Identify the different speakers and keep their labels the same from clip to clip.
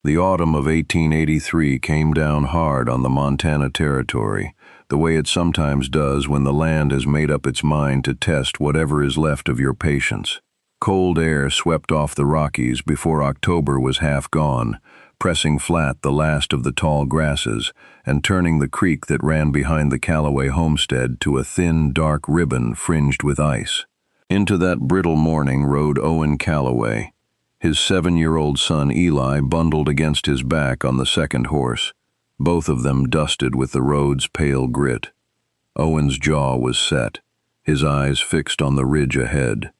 Speaker 1: The autumn of 1883 came down hard on the Montana Territory, the way it sometimes does when the land has made up its mind to test whatever is left of your patience. Cold air swept off the Rockies before October was half gone, pressing flat the last of the tall grasses and turning the creek that ran behind the Callaway homestead to a thin, dark ribbon fringed with ice. Into that brittle morning rode Owen Callaway, his 7-year-old son Eli bundled against his back on the second horse, both of them dusted with the road's pale grit. Owen's jaw was set, his eyes fixed on the ridge ahead.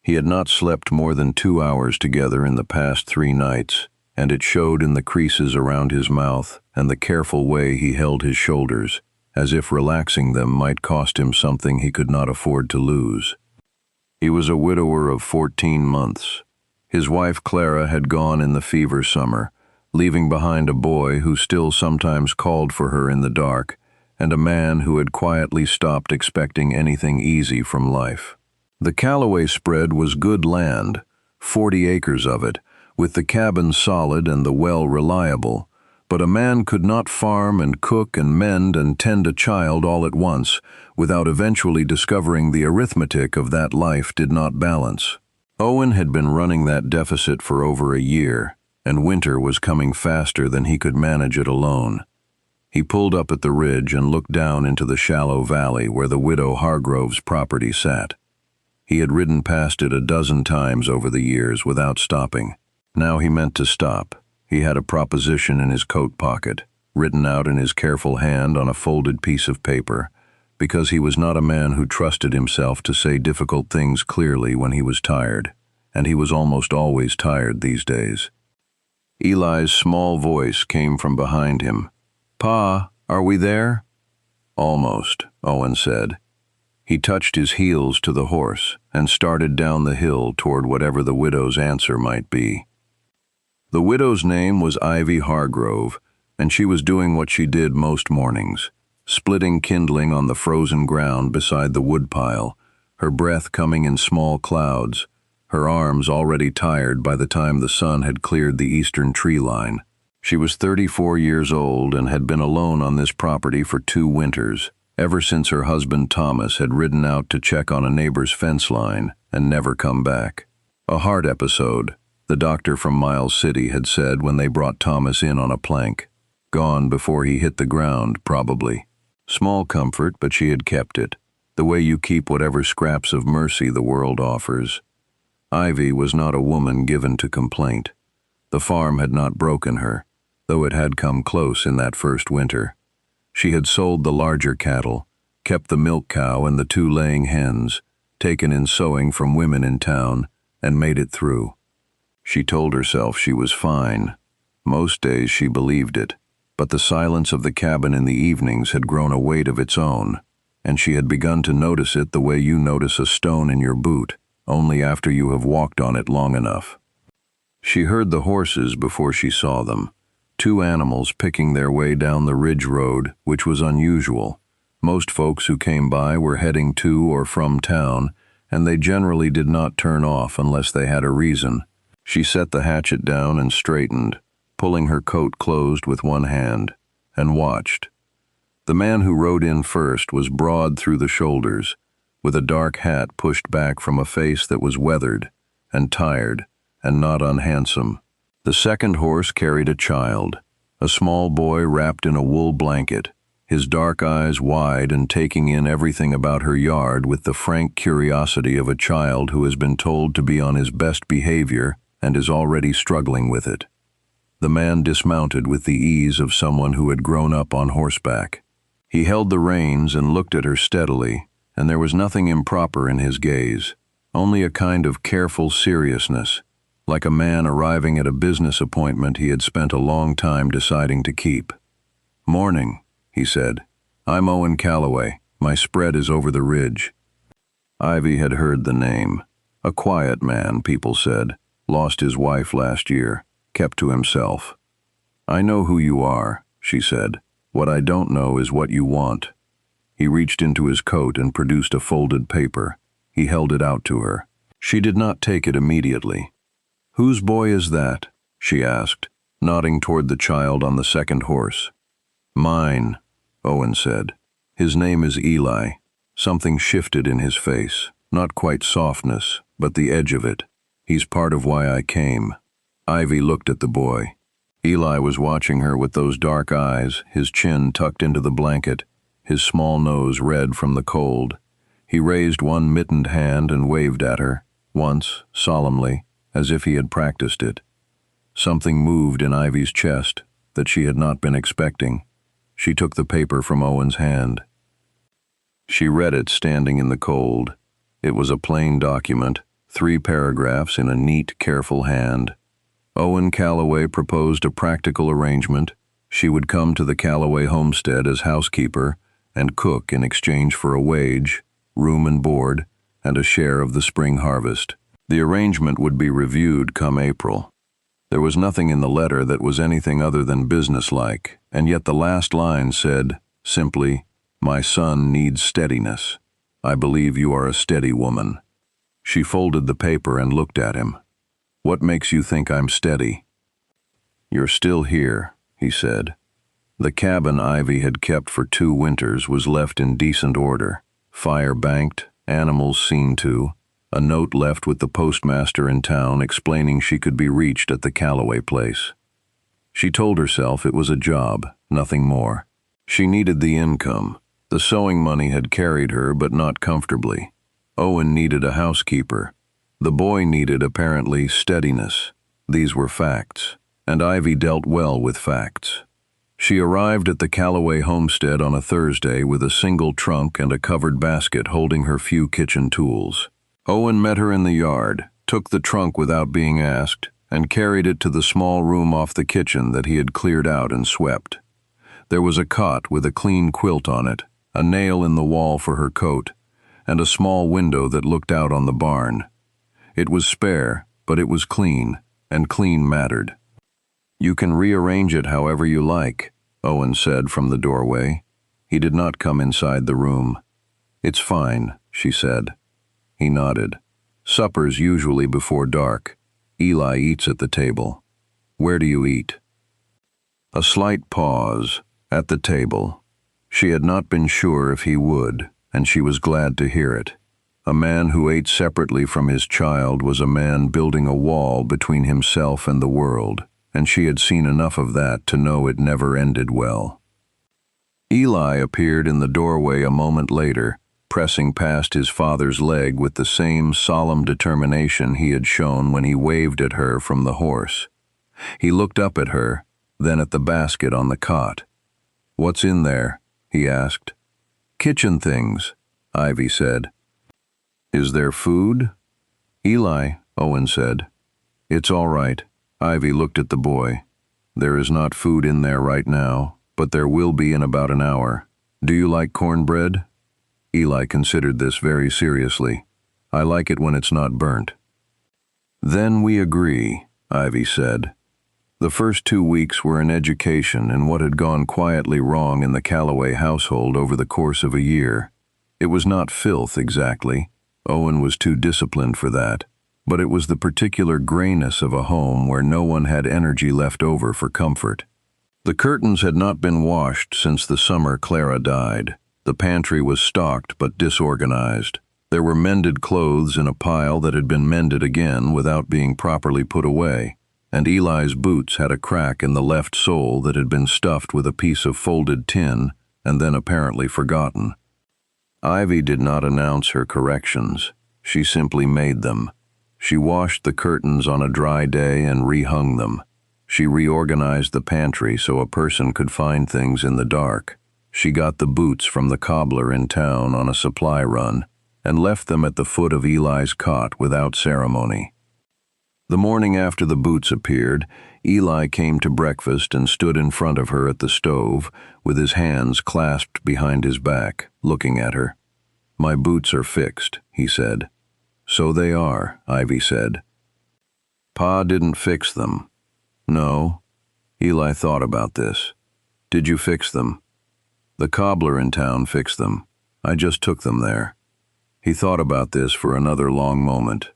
Speaker 1: He had not slept more than 2 hours together in the past 3 nights, and it showed in the creases around his mouth and the careful way he held his shoulders, as if relaxing them might cost him something he could not afford to lose. He was a widower of 14 months. His wife Clara had gone in the fever summer, leaving behind a boy who still sometimes called for her in the dark, and a man who had quietly stopped expecting anything easy from life. The Callaway spread was good land, 40 acres of it, with the cabin solid and the well reliable, but a man could not farm and cook and mend and tend a child all at once without eventually discovering the arithmetic of that life did not balance. Owen had been running that deficit for over a year, and winter was coming faster than he could manage it alone. He pulled up at the ridge and looked down into the shallow valley where the widow Hargrove's property sat. He had ridden past it a dozen times over the years without stopping. Now he meant to stop. He had a proposition in his coat pocket, written out in his careful hand on a folded piece of paper, because he was not a man who trusted himself to say difficult things clearly when he was tired, and he was almost always tired these days. Eli's small voice came from behind him. "Pa, are we there?" "Almost," Owen said. He touched his heels to the horse and started down the hill toward whatever the widow's answer might be. The widow's name was Ivy Hargrove, and she was doing what she did most mornings, splitting kindling on the frozen ground beside the woodpile, her breath coming in small clouds, her arms already tired by the time the sun had cleared the eastern tree line. She was 34 years old and had been alone on this property for 2 winters, ever since her husband Thomas had ridden out to check on a neighbor's fence line and never come back. A heart episode, the doctor from Miles City had said when they brought Thomas in on a plank. Gone before he hit the ground, probably. Small comfort, but she had kept it, the way you keep whatever scraps of mercy the world offers. Ivy was not a woman given to complaint. The farm had not broken her, though it had come close in that first winter. She had sold the larger cattle, kept the milk cow and the 2 laying hens, taken in sewing from women in town, and made it through. She told herself she was fine. Most days she believed it, but the silence of the cabin in the evenings had grown a weight of its own, and she had begun to notice it the way you notice a stone in your boot, only after you have walked on it long enough. She heard the horses before she saw them, 2 animals picking their way down the ridge road, which was unusual. Most folks who came by were heading to or from town, and they generally did not turn off unless they had a reason. She set the hatchet down and straightened, pulling her coat closed with one hand, and watched. The man who rode in first was broad through the shoulders, with a dark hat pushed back from a face that was weathered and tired and not unhandsome. The second horse carried a child, a small boy wrapped in a wool blanket, his dark eyes wide and taking in everything about her yard with the frank curiosity of a child who has been told to be on his best behavior and is already struggling with it. The man dismounted with the ease of someone who had grown up on horseback. He held the reins and looked at her steadily, and there was nothing improper in his gaze, only a kind of careful seriousness, like a man arriving at a business appointment he had spent a long time deciding to keep. "Morning," he said. "I'm Owen Callaway. My spread is over the ridge." Ivy had heard the name. A quiet man, people said. Lost his wife last year. Kept to himself. "I know who you are," she said. "What I don't know is what you want." He reached into his coat and produced a folded paper. He held it out to her. She did not take it immediately. "Whose boy is that?" she asked. nodding toward the child on the second horse. "Mine," Owen said. "His name is Eli." Something shifted in his face, not quite softness, but the edge of it. "He's part of why I came." Ivy looked at the boy. Eli was watching her with those dark eyes, his chin tucked into the blanket, his small nose red from the cold. He raised one mittened hand and waved at her, once, solemnly, as if he had practiced it. Something moved in Ivy's chest that she had not been expecting. She took the paper from Owen's hand. She read it standing in the cold. It was a plain document, 3 paragraphs in a neat, careful hand. Owen Calloway proposed a practical arrangement. She would come to the Calloway homestead as housekeeper and cook in exchange for a wage, room and board, and a share of the spring harvest. The arrangement would be reviewed come April. There was nothing in the letter that was anything other than businesslike, and yet the last line said, simply, "My son needs steadiness. I believe you are a steady woman." She folded the paper and looked at him. "What makes you think I'm steady?" "You're still here," he said. The cabin Ivy had kept for 2 winters was left in decent order. Fire banked, animals seen to, a note left with the postmaster in town explaining she could be reached at the Calloway place. She told herself it was a job, nothing more. She needed the income. The sewing money had carried her, but not comfortably. Owen needed a housekeeper. The boy needed, apparently, steadiness. These were facts, and Ivy dealt well with facts. She arrived at the Calloway homestead on a Thursday with a single trunk and a covered basket holding her few kitchen tools. Owen met her in the yard, took the trunk without being asked, and carried it to the small room off the kitchen that he had cleared out and swept. There was a cot with a clean quilt on it, a nail in the wall for her coat, and a small window that looked out on the barn. It was spare, but it was clean, and clean mattered. "You can rearrange it however you like," Owen said from the doorway. He did not come inside the room. "It's fine," she said. He nodded. "Supper's usually before dark. Eli eats at the table." "Where do you eat?" A slight pause. "At the table." She had not been sure if he would, and she was glad to hear it. A man who ate separately from his child was a man building a wall between himself and the world, and she had seen enough of that to know it never ended well. Eli appeared in the doorway a moment later, pressing past his father's leg with the same solemn determination he had shown when he waved at her from the horse. He looked up at her, then at the basket on the cot. "What's in there?" he asked. "Kitchen things," Ivy said. "Is there food?" "Eli," Owen said. "It's all right." Ivy looked at the boy. "There is not food in there right now, but there will be in about an hour. Do you like cornbread?" Eli considered this very seriously. "I like it when it's not burnt." "Then we agree," Ivy said. The first 2 weeks were an education in what had gone quietly wrong in the Calloway household over the course of a year. It was not filth exactly. Owen was too disciplined for that, but it was the particular grayness of a home where no one had energy left over for comfort. The curtains had not been washed since the summer Clara died. The pantry was stocked but disorganized. There were mended clothes in a pile that had been mended again without being properly put away, and Eli's boots had a crack in the left sole that had been stuffed with a piece of folded tin and then apparently forgotten. Ivy did not announce her corrections. She simply made them. She washed the curtains on a dry day and rehung them. She reorganized the pantry so a person could find things in the dark. She got the boots from the cobbler in town on a supply run and left them at the foot of Eli's cot without ceremony. The morning after the boots appeared, Eli came to breakfast and stood in front of her at the stove, with his hands clasped behind his back, looking at her. "My boots are fixed," he said. "So they are," Ivy said. "Pa didn't fix them." "No." Eli thought about this. "Did you fix them?" "The cobbler in town fixed them. I just took them there." He thought about this for another long moment.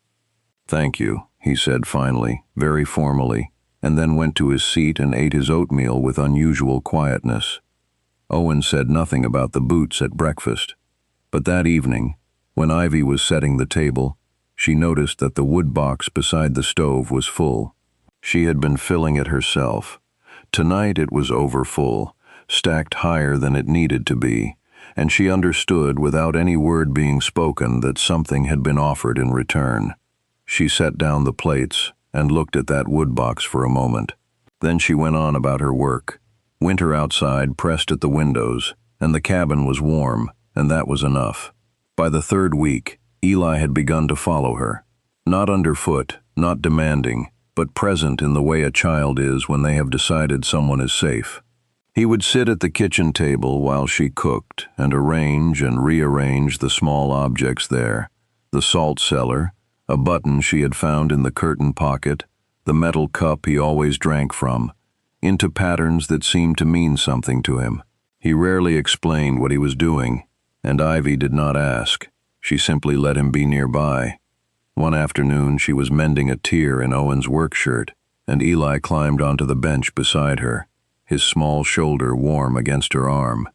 Speaker 1: "Thank you," he said finally, very formally. and then went to his seat and ate his oatmeal with unusual quietness. Owen said nothing about the boots at breakfast, but that evening, when Ivy was setting the table, she noticed that the wood box beside the stove was full. She had been filling it herself. Tonight it was overfull, stacked higher than it needed to be, and she understood without any word being spoken that something had been offered in return. She set down the plates and looked at that wood box for a moment. Then she went on about her work. Winter outside pressed at the windows, and the cabin was warm, and that was enough. By the third week, Eli had begun to follow her. Not underfoot, not demanding, but present in the way a child is when they have decided someone is safe. He would sit at the kitchen table while she cooked and arrange and rearrange the small objects there, the salt cellar, a button she had found in the curtain pocket, the metal cup he always drank from, into patterns that seemed to mean something to him. He rarely explained what he was doing, and Ivy did not ask. She simply let him be nearby. One afternoon she was mending a tear in Owen's work shirt, and Eli climbed onto the bench beside her, his small shoulder warm against her arm.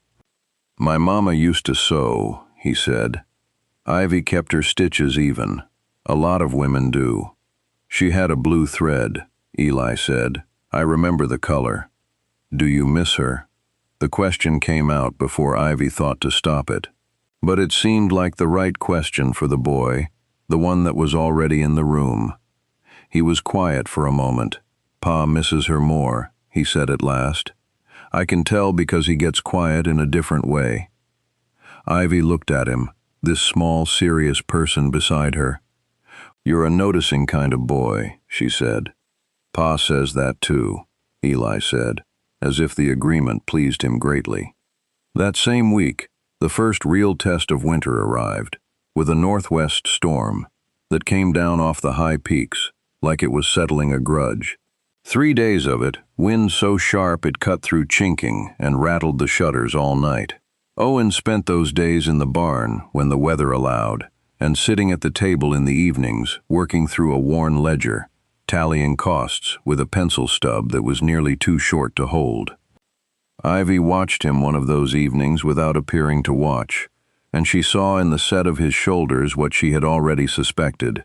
Speaker 1: "My mama used to sew," he said. "Ivy kept her stitches even. A lot of women do. She had a blue thread," Eli said. "I remember the color. Do you miss her?" The question came out before Ivy thought to stop it. But it seemed like the right question for the boy, the one that was already in the room. He was quiet for a moment. "Pa misses her more," he said at last. "I can tell because he gets quiet in a different way." Ivy looked at him, this small, serious person beside her. "You're a noticing kind of boy," she said. "Pa says that too," Eli said, as if the agreement pleased him greatly. That same week, the first real test of winter arrived, with a northwest storm that came down off the high peaks, like it was settling a grudge. 3 days of it, wind so sharp it cut through chinking and rattled the shutters all night. Owen spent those days in the barn when the weather allowed, and sitting at the table in the evenings, working through a worn ledger, tallying costs with a pencil stub that was nearly too short to hold. Ivy watched him one of those evenings without appearing to watch, and she saw in the set of his shoulders what she had already suspected.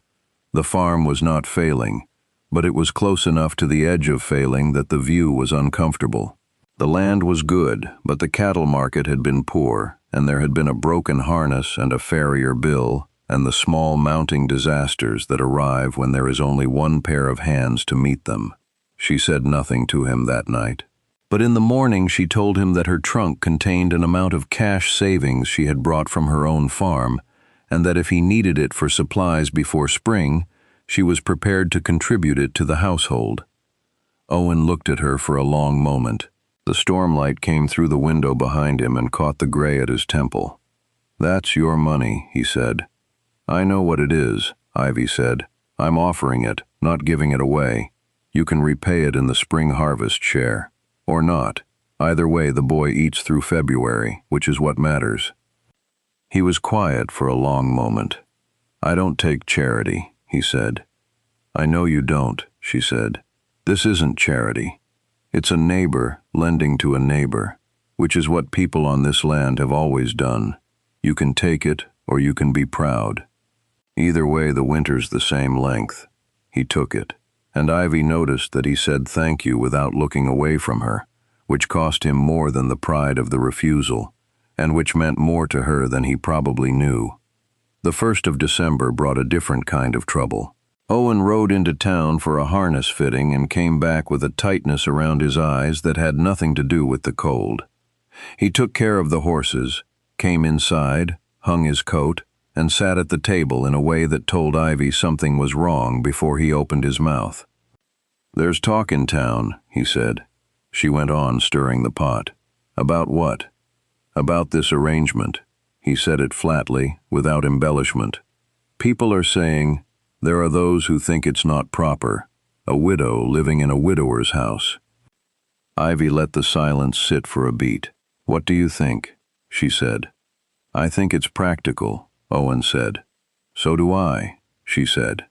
Speaker 1: The farm was not failing, but it was close enough to the edge of failing that the view was uncomfortable. The land was good, but the cattle market had been poor, and there had been a broken harness and a farrier bill, and the small mounting disasters that arrive when there is only one pair of hands to meet them. She said nothing to him that night. But in the morning she told him that her trunk contained an amount of cash savings she had brought from her own farm, and that if he needed it for supplies before spring, she was prepared to contribute it to the household. Owen looked at her for a long moment. The stormlight came through the window behind him and caught the gray at his temple. "That's your money," he said. "I know what it is," Ivy said. "I'm offering it, not giving it away. You can repay it in the spring harvest share. Or not. Either way, the boy eats through February, which is what matters." He was quiet for a long moment. "I don't take charity," he said. "I know you don't," she said. "This isn't charity. It's a neighbor lending to a neighbor, which is what people on this land have always done. You can take it, or you can be proud. Either way, the winter's the same length." He took it, and Ivy noticed that he said thank you without looking away from her, which cost him more than the pride of the refusal, and which meant more to her than he probably knew. The 1st of December brought a different kind of trouble. Owen rode into town for a harness fitting and came back with a tightness around his eyes that had nothing to do with the cold. He took care of the horses, came inside, hung his coat, and sat at the table in a way that told Ivy something was wrong before he opened his mouth. "There's talk in town," he said. She went on, stirring the pot. "About what?" "About this arrangement." He said it flatly, without embellishment. "People are saying, there are those who think it's not proper, a widow living in a widower's house." Ivy let the silence sit for a beat. "What do you think?" she said. "I think it's practical," Owen said. "So do I," she said.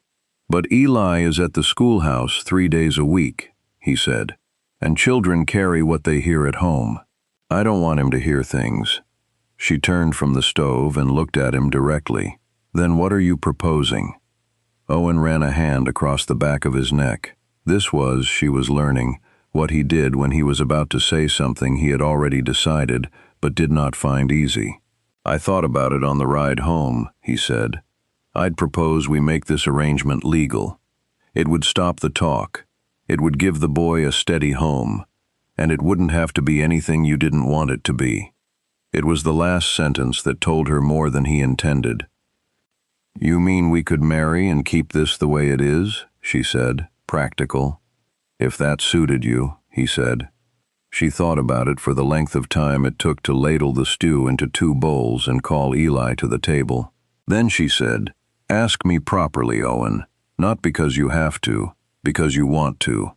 Speaker 1: "But Eli is at the schoolhouse 3 days a week. he said. And children carry what they hear at home. I don't want him to hear things. She turned from the stove and looked at him directly. Then what are you proposing? Owen ran a hand across the back of his neck. This was, she was learning, what he did when he was about to say something he had already decided, but did not find easy. I thought about it on the ride home, he said. I'd propose we make this arrangement legal. It would stop the talk. It would give the boy a steady home. And it wouldn't have to be anything you didn't want it to be. It was the last sentence that told her more than he intended. You mean we could marry and keep this the way it is? She said, practical. If that suited you, he said. She thought about it for the length of time it took to ladle the stew into 2 bowls and call Eli to the table. Then she said, ask me properly, Owen, not because you have to, because you want to.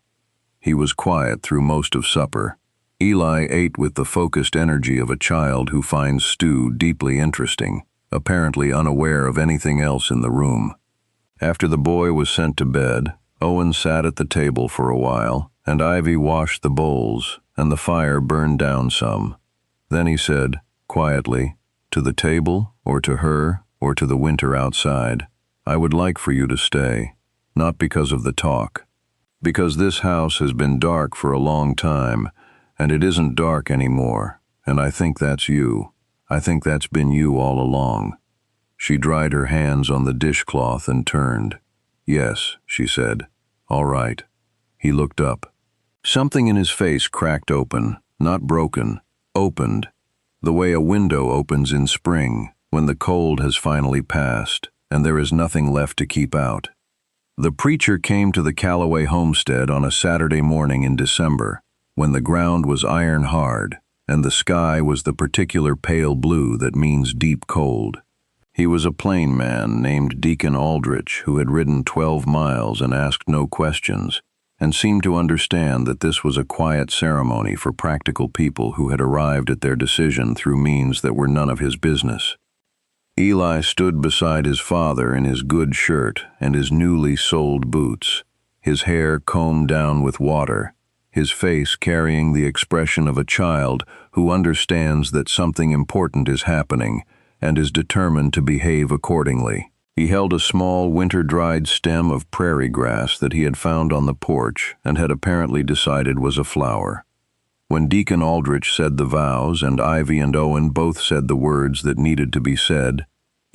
Speaker 1: He was quiet through most of supper. Eli ate with the focused energy of a child who finds stew deeply interesting, apparently unaware of anything else in the room. After the boy was sent to bed, Owen sat at the table for a while, and Ivy washed the bowls, and the fire burned down some. Then he said, quietly, to the table, or to her, or to the winter outside, I would like for you to stay, not because of the talk. Because this house has been dark for a long time, and it isn't dark anymore, and I think that's you. I think that's been you all along. She dried her hands on the dishcloth and turned. Yes, she said. All right. He looked up. Something in his face cracked open, not broken, opened, the way a window opens in spring when the cold has finally passed and there is nothing left to keep out. The preacher came to the Calloway homestead on a Saturday morning in December, when the ground was iron hard and the sky was the particular pale blue that means deep cold. He was a plain man named Deacon Aldrich who had ridden 12 miles and asked no questions, and seemed to understand that this was a quiet ceremony for practical people who had arrived at their decision through means that were none of his business. Eli stood beside his father in his good shirt and his newly soled boots, his hair combed down with water, his face carrying the expression of a child who understands that something important is happening and is determined to behave accordingly. He held a small winter-dried stem of prairie grass that he had found on the porch and had apparently decided was a flower. When Deacon Aldrich said the vows and Ivy and Owen both said the words that needed to be said,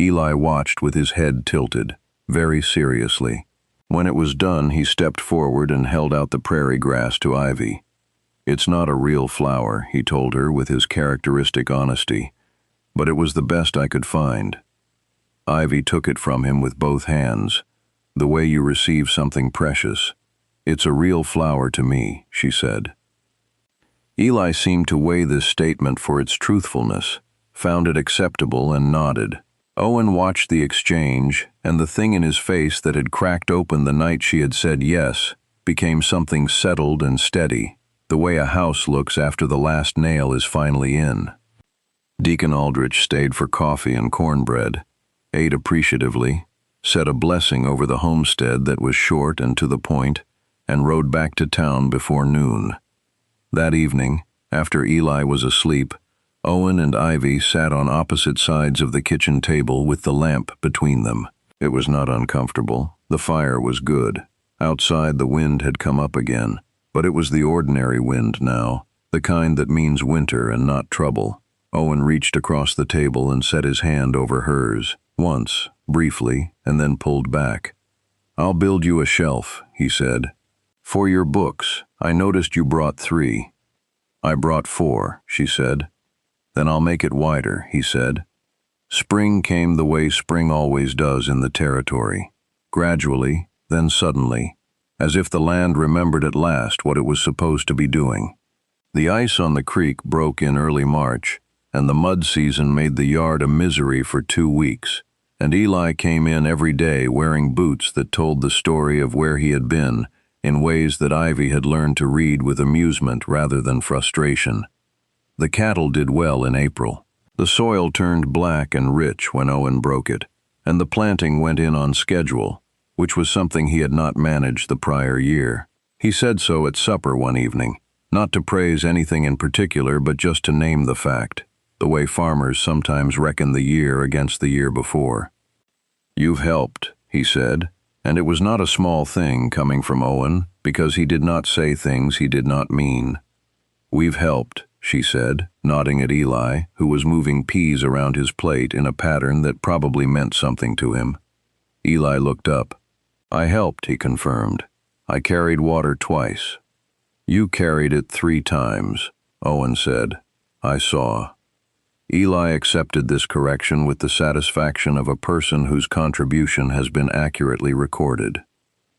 Speaker 1: Eli watched with his head tilted, very seriously. When it was done, he stepped forward and held out the prairie grass to Ivy. It's not a real flower, he told her with his characteristic honesty, but it was the best I could find. Ivy took it from him with both hands, the way you receive something precious. It's a real flower to me, she said. Eli seemed to weigh this statement for its truthfulness, found it acceptable and nodded. Owen watched the exchange, and the thing in his face that had cracked open the night she had said yes became something settled and steady, the way a house looks after the last nail is finally in. Deacon Aldrich stayed for coffee and cornbread, ate appreciatively, said a blessing over the homestead that was short and to the point, and rode back to town before noon. That evening, after Eli was asleep, Owen and Ivy sat on opposite sides of the kitchen table with the lamp between them. It was not uncomfortable. The fire was good. Outside the wind had come up again, but it was the ordinary wind now, the kind that means winter and not trouble. Owen reached across the table and set his hand over hers, once, briefly, and then pulled back. I'll build you a shelf, he said. For your books, I noticed you brought 3. I brought 4, she said. Then I'll make it wider, he said. Spring came the way spring always does in the territory, gradually, then suddenly, as if the land remembered at last what it was supposed to be doing. The ice on the creek broke in early March, and the mud season made the yard a misery for 2 weeks, and Eli came in every day wearing boots that told the story of where he had been in ways that Ivy had learned to read with amusement rather than frustration. The cattle did well in April. The soil turned black and rich when Owen broke it, and the planting went in on schedule, which was something he had not managed the prior year. He said so at supper one evening, not to praise anything in particular, but just to name the fact, the way farmers sometimes reckon the year against the year before. "You've helped," he said, and it was not a small thing coming from Owen, because he did not say things he did not mean. "We've helped," she said, nodding at Eli, who was moving peas around his plate in a pattern that probably meant something to him. Eli looked up. "I helped," he confirmed. "I carried water twice." "You carried it 3 times, Owen said. "I saw." Eli accepted this correction with the satisfaction of a person whose contribution has been accurately recorded.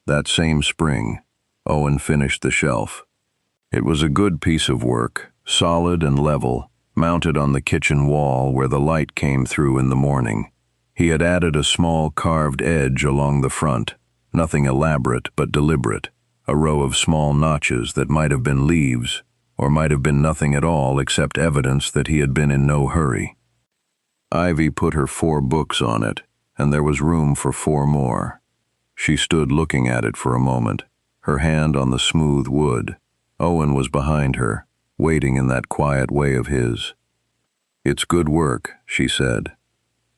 Speaker 1: That same spring, Owen finished the shelf. It was a good piece of work, solid and level, mounted on the kitchen wall where the light came through in the morning. He had added a small carved edge along the front, nothing elaborate but deliberate, a row of small notches that might have been leaves, or might have been nothing at all except evidence that he had been in no hurry. Ivy put her 4 books on it, and there was room for 4 more. She stood looking at it for a moment, her hand on the smooth wood. Owen was behind her, waiting in that quiet way of his. "It's good work," she said.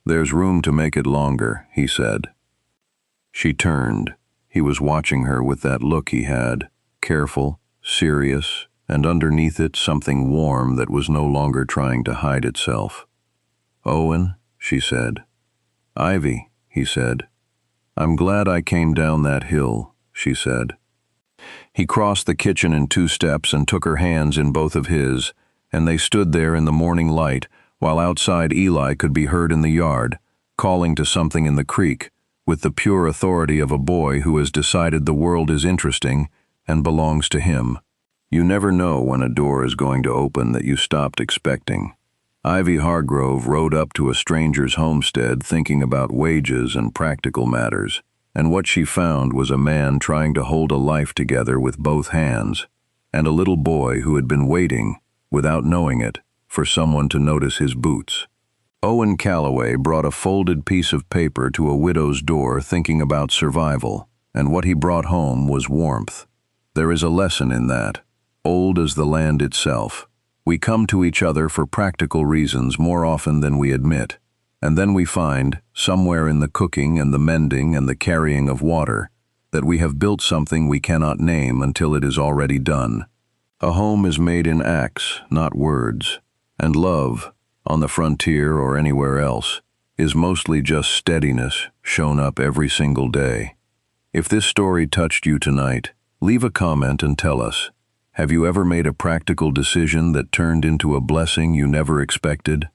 Speaker 1: "There's room to make it longer," he said. She turned. He was watching her with that look he had, careful, serious, and underneath it something warm that was no longer trying to hide itself. "Owen," she said. "Ivy," he said. "I'm glad I came down that hill," she said. He crossed the kitchen in 2 steps and took her hands in both of his, and they stood there in the morning light, while outside Eli could be heard in the yard, calling to something in the creek, with the pure authority of a boy who has decided the world is interesting and belongs to him. You never know when a door is going to open that you stopped expecting. Ivy Hargrove rode up to a stranger's homestead thinking about wages and practical matters, and what she found was a man trying to hold a life together with both hands, and a little boy who had been waiting, without knowing it, for someone to notice his boots. Owen Calloway brought a folded piece of paper to a widow's door thinking about survival, and what he brought home was warmth. There is a lesson in that, old as the land itself. We come to each other for practical reasons more often than we admit, and then we find, somewhere in the cooking and the mending and the carrying of water, that we have built something we cannot name until it is already done. A home is made in acts, not words, and love, on the frontier or anywhere else, is mostly just steadiness shown up every single day. If this story touched you tonight, leave a comment and tell us. Have you ever made a practical decision that turned into a blessing you never expected?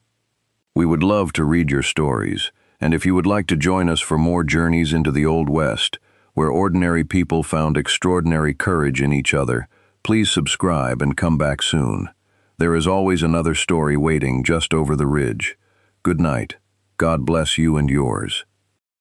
Speaker 1: We would love to read your stories, and if you would like to join us for more journeys into the Old West, where ordinary people found extraordinary courage in each other, please subscribe and come back soon. There is always another story waiting just over the ridge. Good night. God bless you and yours.